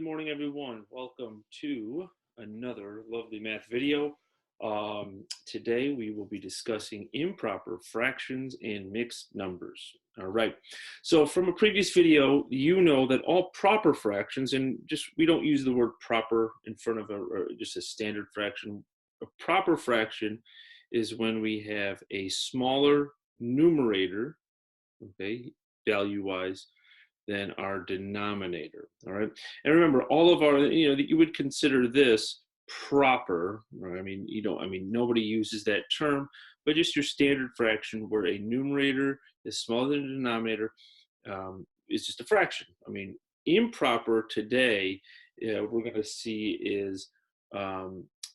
morning, everyone. Welcome to another lovely math video. Today we will be discussing improper fractions and mixed numbers. All right. So from a previous video, you know that all proper fractions, and just we don't use the word proper in front of just a standard fraction. A proper fraction is when we have a smaller numerator, okay, value-wise, than our denominator. All right. And remember, all of our, you would consider this proper, right? Nobody uses that term, but just your standard fraction where a numerator is smaller than a denominator is just a fraction. Improper today, we're going to see is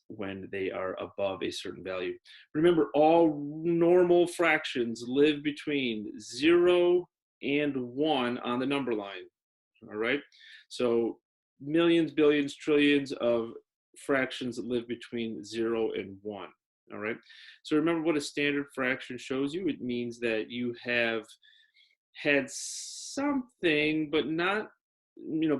when they are above a certain value. Remember, all normal fractions live between 0 and 1 on the number line. All right. So millions, billions, trillions of fractions that live between 0 and 1. All right. So remember what a standard fraction shows you. It means that you have had something, but not,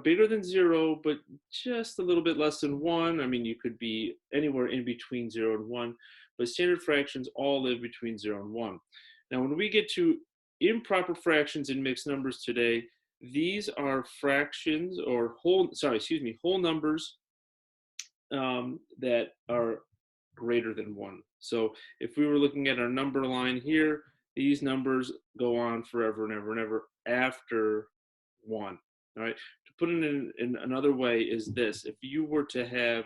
bigger than 0, but just a little bit less than 1. You could be anywhere in between 0 and 1, but standard fractions all live between 0 and 1. Now, when we get to improper fractions and mixed numbers today, these are fractions or whole numbers that are greater than 1. So if we were looking at our number line here, these numbers go on forever and ever and ever after 1. All right. To put it in another way is this: if you were to have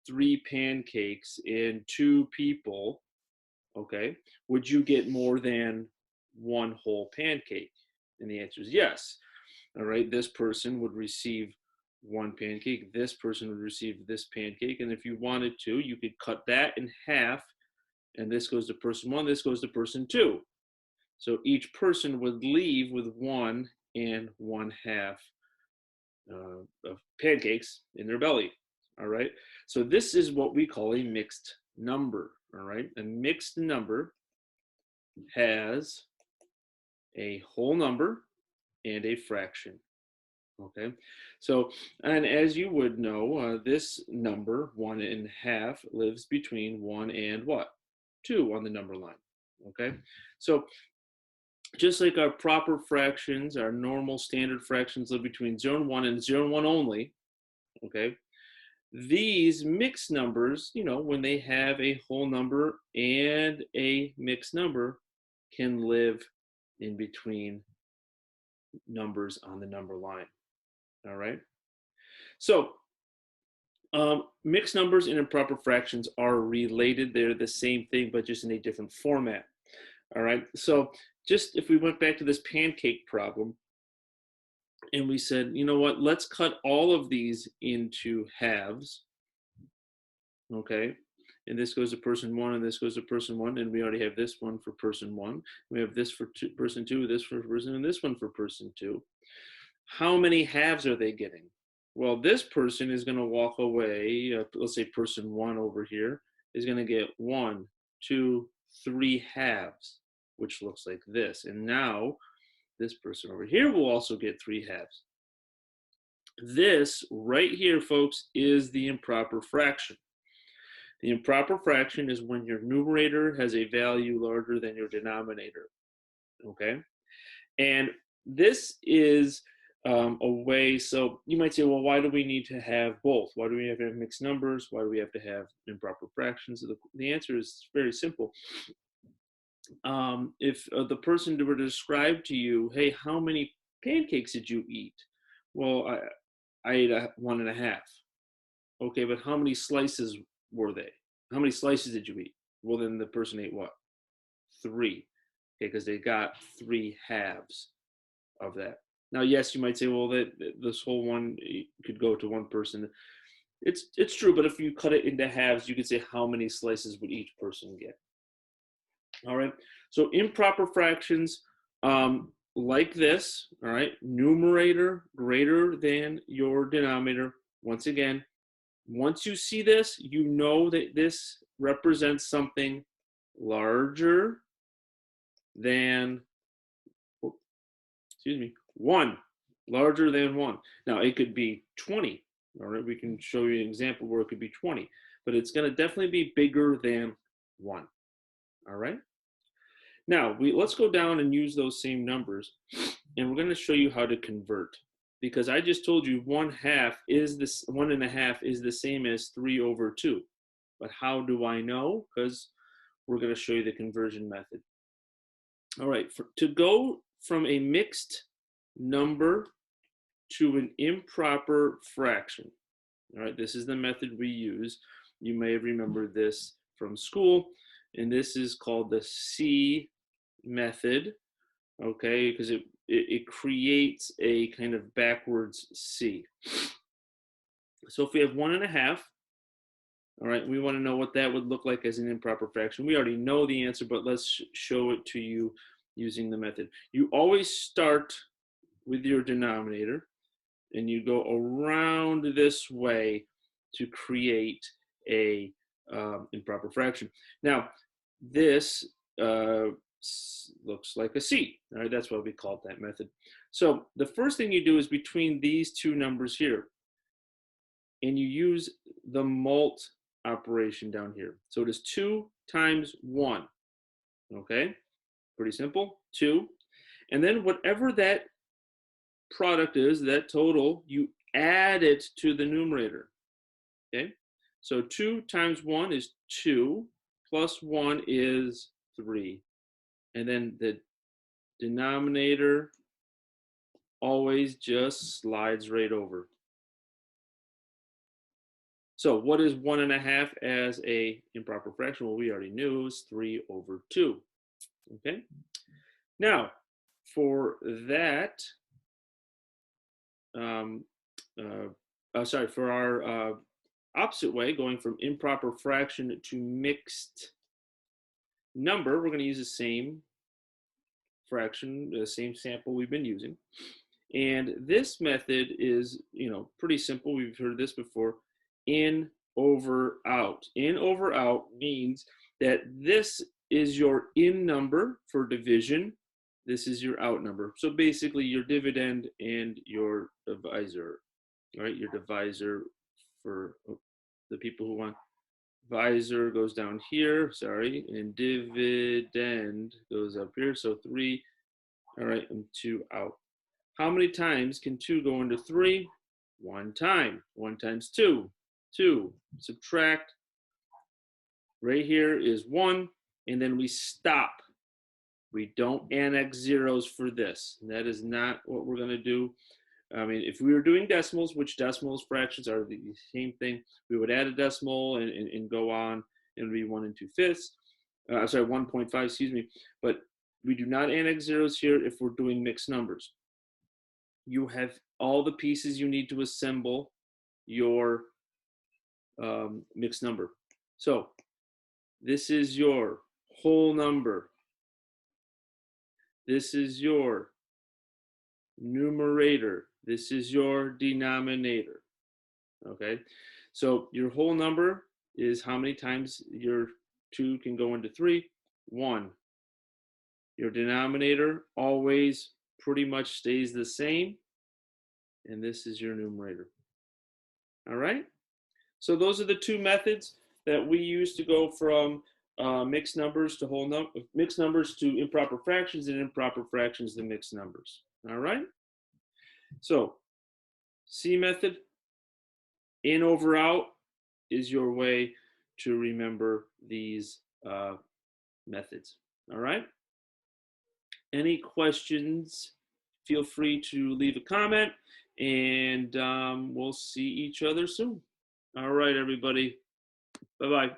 3 pancakes and 2 people, okay, would you get more than 1 whole pancake? And the answer is yes. All right, this person would receive 1 pancake, this person would receive this pancake, and if you wanted to, you could cut that in half, and this goes to person 1, this goes to person 2. So each person would leave with 1 and 1/2 of pancakes in their belly. All right, so this is what we call a mixed number. All right, a mixed number has a whole number and a fraction. Okay, so, and as you would know, this number 1/2 lives between 1 and what? 2 on the number line. Okay, so just like our proper fractions, our normal standard fractions live between 0 and 1 and 0 and 1 only. Okay, these mixed numbers, when they have a whole number and a mixed number, can live in between numbers on the number line. All right. So mixed numbers and improper fractions are related. They're the same thing, but just in a different format. All right. So just if we went back to this pancake problem and we said, you know what, let's cut all of these into halves. Okay. And this goes to person 1, and this goes to person 1, and we already have this one for person 1. We have this for person 2, this for person, and this one for person 2. How many halves are they getting? Well, this person is going to walk away. Let's say person 1 over here is going to get 1, 2, 3 halves, which looks like this. And now this person over here will also get 3 halves. This right here, folks, is the improper fraction. The improper fraction is when your numerator has a value larger than your denominator. Okay, and this is a way. So you might say, well, why do we need to have both? Why do we have to have mixed numbers? Why do we have to have improper fractions? The answer is very simple. If the person were to describe to you, hey, how many pancakes did you eat? Well, I ate 1.5. Okay, but how many slices were they? How many slices did you eat? Well, then the person ate what? 3. Okay, because they got 3 halves of that. Now, yes, you might say, well, this whole one could go to one person. It's true, but if you cut it into halves, you could say how many slices would each person get. All right, so improper fractions like this, all right, numerator greater than your denominator. Once again, once you see this, you know that this represents something larger than, 1, larger than 1. Now, it could be 20, All right, we can show you an example where it could be 20, but it's going to definitely be bigger than 1. All right. Now, let's go down and use those same numbers, and we're going to show you how to convert. Because I just told you 1/2 is this 1.5 is the same as 3/2. But how do I know? Because we're going to show you the conversion method. All right, to go from a mixed number to an improper fraction. All right, this is the method we use. You may have remembered this from school, and this is called the C method, okay, because it creates a kind of backwards C. So if we have 1.5, all right, we want to know what that would look like as an improper fraction. We already know the answer, but let's show it to you using the method. You always start with your denominator, and you go around this way to create a improper fraction. Now, this looks like a C. All right, that's why we call it that method. So the first thing you do is between these two numbers here, and you use the mult operation down here. So it is 2 times 1. Okay, pretty simple. 2, and then whatever that product is, that total, you add it to the numerator. Okay, so 2 times 1 is 2, plus 1 is 3. And then the denominator always just slides right over. So what is 1.5 as a improper fraction? Well, we already knew it was 3/2. Okay. Now, for that, for our opposite way, going from improper fraction to mixed number, we're going to use the same fraction, the same sample we've been using. And this method is, pretty simple. We've heard this before. In over out. In over out means that this is your in number for division. This is your out number. So basically your dividend and your divisor. All right, your divisor for the people who want visor goes down here, sorry, and dividend goes up here. So 3, all right, and 2 out. How many times can 2 go into 3? 1 time. 1 times 2, 2. Subtract. Right here is 1, and then we stop. We don't annex zeros for this. That is not what we're going to do. I mean, if we were doing decimals, which decimals, fractions are the same thing, we would add a decimal and go on. It would be 1 2/5. 1.5, excuse me. But we do not annex zeros here if we're doing mixed numbers. You have all the pieces you need to assemble your mixed number. So this is your whole number. This is your numerator. This is your denominator. Okay, so your whole number is how many times your 2 can go into 3? 1. Your denominator always pretty much stays the same, and this is your numerator. All right, so those are the two methods that we use to go from mixed numbers to mixed numbers to improper fractions, and improper fractions to mixed numbers. All right, so C method, in over out, is your way to remember these methods. All right, any questions, feel free to leave a comment, and we'll see each other soon. All right, everybody, bye-bye.